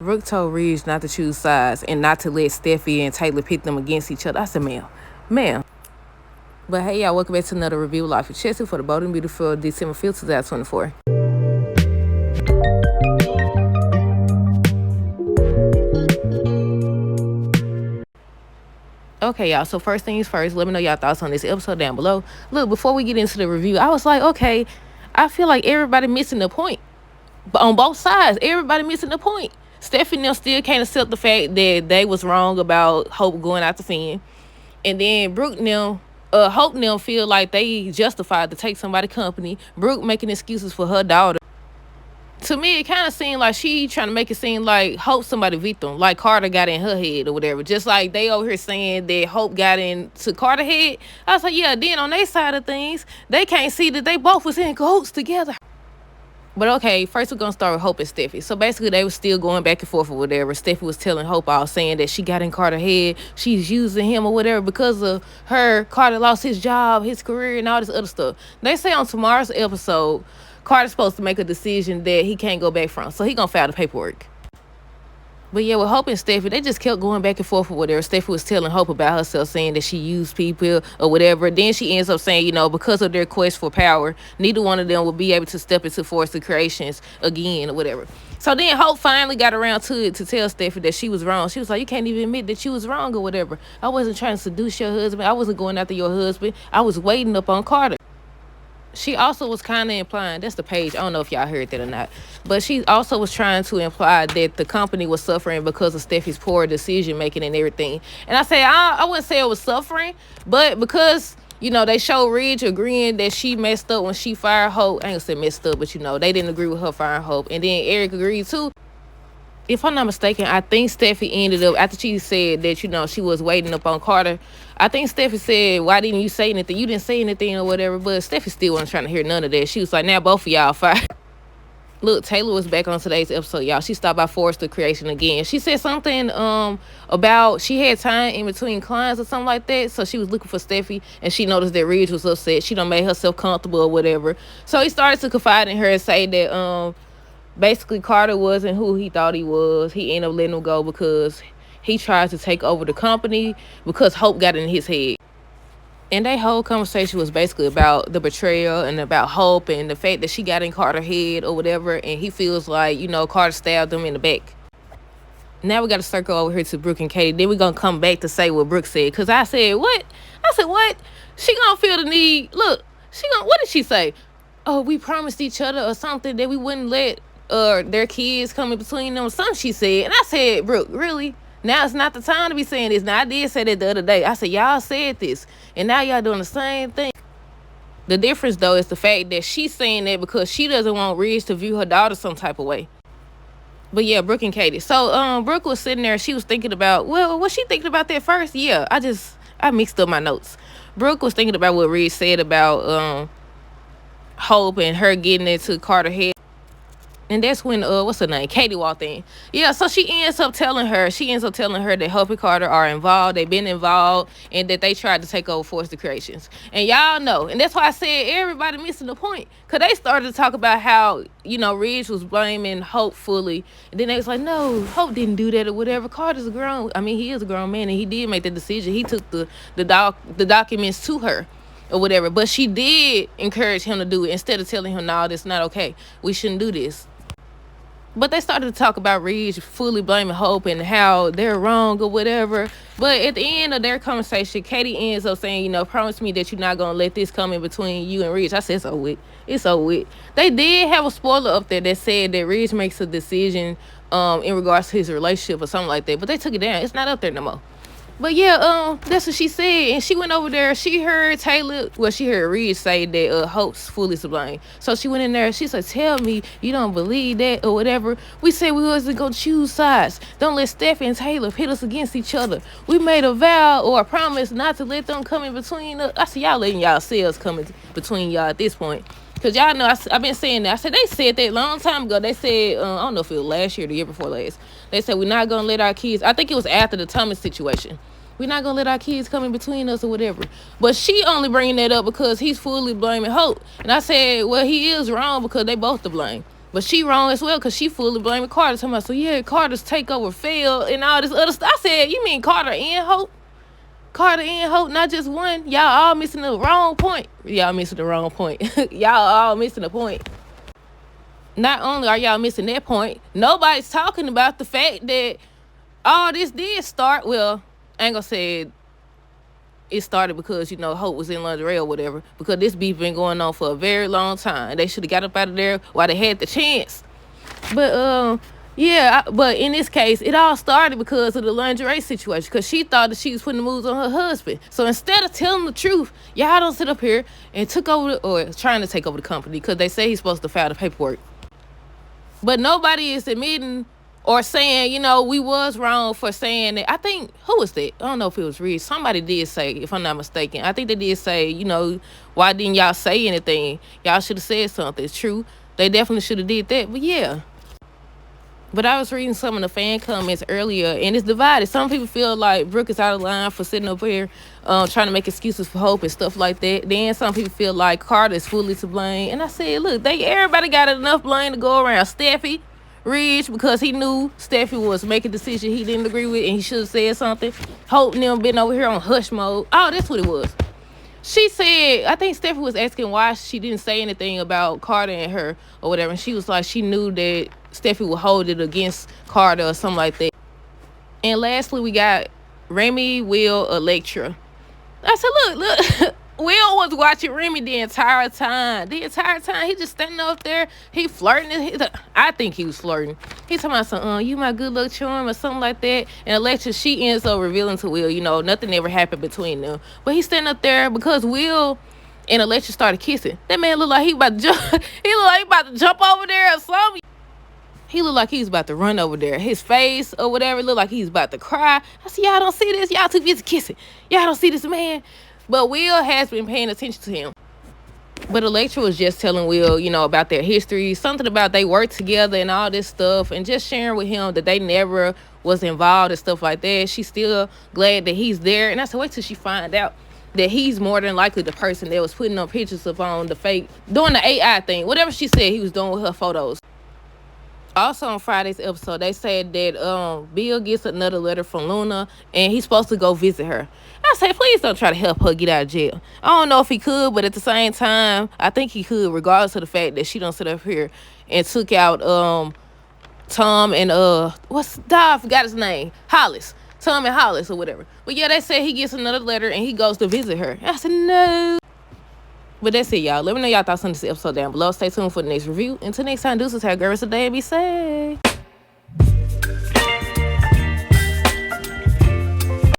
Brooke told Ridge not to choose sides and not to let Steffi and Taylor pit them against each other. I said, ma'am. But hey, y'all, welcome back to another review of Life with Chelsea for the Bold and Beautiful December 5th, 2024. Okay, y'all, so first things first, let me know y'all thoughts on this episode down below. Look, before we get into the review, I was like, okay, I feel like everybody missing the point. But on both sides, everybody missing the point. Stephanie still can't accept the fact that they was wrong about Hope going out to Finn. And then Brooke Hope feel like they justified to take somebody company. Brooke making excuses for her daughter. To me, it kind of seemed like she trying to make it seem like Hope somebody victim, like Carter got in her head or whatever. Just like they over here saying that Hope got into Carter head. I was like, yeah, then on their side of things, they can't see that they both was in cahoots together. But okay, first we're going to start with Hope and Steffi. So basically, they were still going back and forth or whatever. Steffi was telling Hope all saying that she got in Carter's head. She's using him or whatever because of her. Carter lost his job, his career, and all this other stuff. They say on tomorrow's episode, Carter's supposed to make a decision that he can't go back from. So he going to file the paperwork. But yeah, with Hope and Steffi, they just kept going back and forth or whatever. Steffi was telling Hope about herself, saying that she used people or whatever. Then she ends up saying, because of their quest for power, neither one of them will be able to step into Force of Creations again or whatever. So then Hope finally got around to it to tell Steffi that she was wrong. She was like, you can't even admit that you was wrong or whatever. I wasn't trying to seduce your husband. I wasn't going after your husband. I was waiting up on Carter. She also was kind of implying, that's the page, I don't know if y'all heard that or not, but she also was trying to imply that the company was suffering because of Steffi's poor decision making and everything. And I say I wouldn't say it was suffering, but because they showed Ridge agreeing that she messed up when she fired Hope. I ain't gonna say messed up, but they didn't agree with her firing Hope, and then Eric agreed too. If I'm not mistaken, I think Steffi ended up, after she said that, she was waiting up on Carter, I think Steffi said, why didn't you say anything? You didn't say anything or whatever, but Steffi still wasn't trying to hear none of that. She was like, now both of y'all fired. Look, Taylor was back on today's episode, y'all. She stopped by Forest of Creation again. She said something about she had time in between clients or something like that, so she was looking for Steffi, and she noticed that Ridge was upset. She done made herself comfortable or whatever. So he started to confide in her and say that basically Carter wasn't who he thought he was. He ended up letting him go because he tried to take over the company because Hope got in his head. And that whole conversation was basically about the betrayal and about Hope and the fact that she got in Carter's head or whatever, and he feels like, Carter stabbed him in the back. Now we got to circle over here to Brooke and Katie. Then we're going to come back to say what Brooke said. Because I said, what? I said, what? She going to feel the need. Look, what did she say? Oh, we promised each other or something that we wouldn't let their kids come in between them. Something she said. And I said, Brooke, really? Now it's not the time to be saying this. Now I did say that the other day. I said, y'all said this. And now y'all doing the same thing. The difference, though, is the fact that she's saying that because she doesn't want Ridge to view her daughter some type of way. But yeah, Brooke and Katie. So Brooke was sitting there. She was thinking about, well, was she thinking about that first? Yeah, I mixed up my notes. Brooke was thinking about what Ridge said about Hope and her getting into Carter's head. And that's when, what's her name? Katie walked in. Yeah, so she ends up telling her that Hope and Carter are involved. They've been involved, and that they tried to take over Force of Creations. And y'all know. And that's why I said everybody missing the point. Because they started to talk about how, Ridge was blaming Hope fully. And then they was like, no, Hope didn't do that or whatever. Carter's he is a grown man, and he did make the decision. He took the documents to her or whatever. But she did encourage him to do it instead of telling him, no, that's not okay. We shouldn't do this. But they started to talk about Ridge fully blaming Hope and how they're wrong or whatever. But at the end of their conversation, Katie ends up saying, promise me that you're not going to let this come in between you and Ridge. I said, it's over with. They did have a spoiler up there that said that Ridge makes a decision in regards to his relationship or something like that. But they took it down. It's not up there no more. But yeah, that's what she said. And she went over there. She heard Ridge say that Hope's fully to blame. So she went in there. She said, tell me you don't believe that or whatever. We said we wasn't going to choose sides. Don't let Steffi and Taylor pit us against each other. We made a vow or a promise not to let them come in between us. I said, y'all letting y'all selves come in between y'all at this point. Because y'all know, I've been saying that. I said, they said that a long time ago. They said, I don't know if it was last year or the year before last. They said, we're not going to let our kids, I think it was after the Thomas situation. We're not going to let our kids come in between us or whatever. But she only bringing that up because he's fully blaming Hope. And I said, well, he is wrong because they both to blame. But she wrong as well because she fully blaming Carter. Talking about, so yeah, Carter's takeover failed and all this other stuff. I said, you mean Carter and Hope? Carter and Hope, not just one. Y'all all missing the wrong point. Y'all missing the wrong point. Y'all all missing the point. Not only are y'all missing that point, nobody's talking about the fact that all this did start. Well, I ain't gonna say it started because, Hope was in lingerie or whatever. Because this beef been going on for a very long time. They should have got up out of there while they had the chance. But yeah, but in this case, it all started because of the lingerie situation. Because she thought that she was putting the moves on her husband. So instead of telling the truth, y'all don't sit up here and took over or trying to take over the company because they say he's supposed to file the paperwork. But nobody is admitting or saying, we was wrong for saying that. I think, who was that? I don't know if it was Reed. Somebody did say, if I'm not mistaken. I think they did say, why didn't y'all say anything? Y'all should have said something. It's true. They definitely should have did that. But yeah. But I was reading some of the fan comments earlier, and it's divided. Some people feel like Brooke is out of line for sitting up here trying to make excuses for Hope and stuff like that. Then some people feel like Carter is fully to blame. And I said, look, everybody got enough blame to go around. Steffi, Ridge, because he knew Steffi was making a decision he didn't agree with, and he should have said something. Hope and them been over here on hush mode. Oh, that's what it was. She said, I think Steffi was asking why she didn't say anything about Carter and her or whatever. And she was like, she knew that Steffi would hold it against Carter or something like that. And lastly, we got Remy, Will, Electra. I said, look, Will was watching Remy the entire time. The entire time, he just standing up there. He flirting. I think he was flirting. He talking about some, you my good luck charm or something like that. And Electra, she ends up revealing to Will, nothing ever happened between them. But he's standing up there because Will and Electra started kissing. That man looked like he about to jump. He looked like he about to jump over there or something. He looked like he was about to run over there. His face or whatever looked like he was about to cry. I said, y'all don't see this? Y'all too busy kissing. Y'all don't see this man? But Will has been paying attention to him. But Electra was just telling Will, about their history. Something about they worked together and all this stuff. And just sharing with him that they never was involved and stuff like that. She's still glad that he's there. And I said, wait till she find out that he's more than likely the person that was putting up pictures of on the fake, doing the AI thing. Whatever she said he was doing with her photos. Also on Friday's episode, they said that Bill gets another letter from Luna and he's supposed to go visit her. I say, please don't try to help her get out of jail. I don't know if he could, but at the same time, I think he could, regardless of the fact that she don't sit up here and took out Tom and I forgot his name. Hollis. Tom and Hollis or whatever. But yeah, they said he gets another letter and he goes to visit her. I said, no. But that's it, y'all. Let me know y'all thoughts on this episode down below. Stay tuned for the next review. Until next time, deuces, have a great rest of the day and be safe.